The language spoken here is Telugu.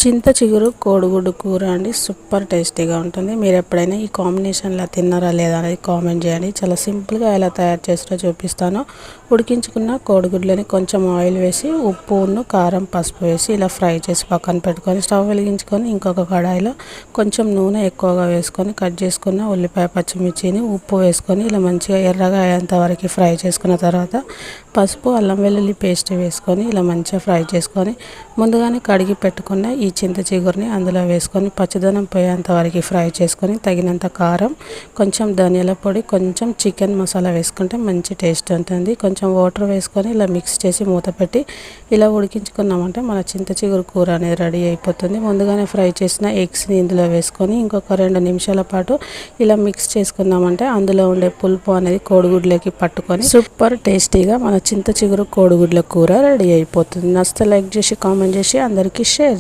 చింత చిగురు కోడిగుడ్డు కూర అండి, సూపర్ టేస్టీగా ఉంటుంది. మీరు ఎప్పుడైనా ఈ కాంబినేషన్లో తిన్నారా లేదా అనేది కామెంట్ చేయండి. చాలా సింపుల్గా ఎలా తయారు చేస్తారో చూపిస్తాను. ఉడికించుకున్న కోడిగుడ్లని కొంచెం ఆయిల్ వేసి ఉప్పు, కారం, పసుపు వేసి ఇలా ఫ్రై చేసి పక్కన పెట్టుకొని స్టవ్ వెలిగించుకొని ఇంకొక కడాయిలో కొంచెం నూనె ఎక్కువగా వేసుకొని కట్ చేసుకున్న ఉల్లిపాయ, పచ్చిమిర్చిని ఉప్పు వేసుకొని ఇలా మంచిగా ఎర్రగా అయ్యేంత వరకు ఫ్రై చేసుకున్న తర్వాత పసుపు, అల్లం వెల్లుల్లి పేస్ట్ వేసుకొని ఇలా మంచిగా ఫ్రై చేసుకొని ముందుగానే కడిగి పెట్టుకున్న ఈ చింత చిగురుని అందులో వేసుకొని పచ్చదనం పోయేంత వరకు ఫ్రై చేసుకొని తగినంత కారం, కొంచెం ధనియాల పొడి, కొంచెం చికెన్ మసాలా వేసుకుంటే మంచి టేస్ట్ ఉంటుంది. కొంచెం వాటర్ వేసుకొని ఇలా మిక్స్ చేసి మూత పెట్టి ఇలా ఉడికించుకున్నామంటే మన చింత చిగురు కూర అనేది రెడీ అయిపోతుంది. ముందుగానే ఫ్రై చేసిన ఎగ్స్ని ఇందులో వేసుకొని ఇంకొక 2 నిమిషాల పాటు ఇలా మిక్స్ చేసుకున్నామంటే అందులో ఉండే పులుపు అనేది కోడిగుడ్లకి పట్టుకొని సూపర్ టేస్టీగా మన చింత చిగురు కోడిగుడ్ల కూర రెడీ అయిపోతుంది. నచ్చితే లైక్ చేసి కామెంట్ చేసి అందరికీ షేర్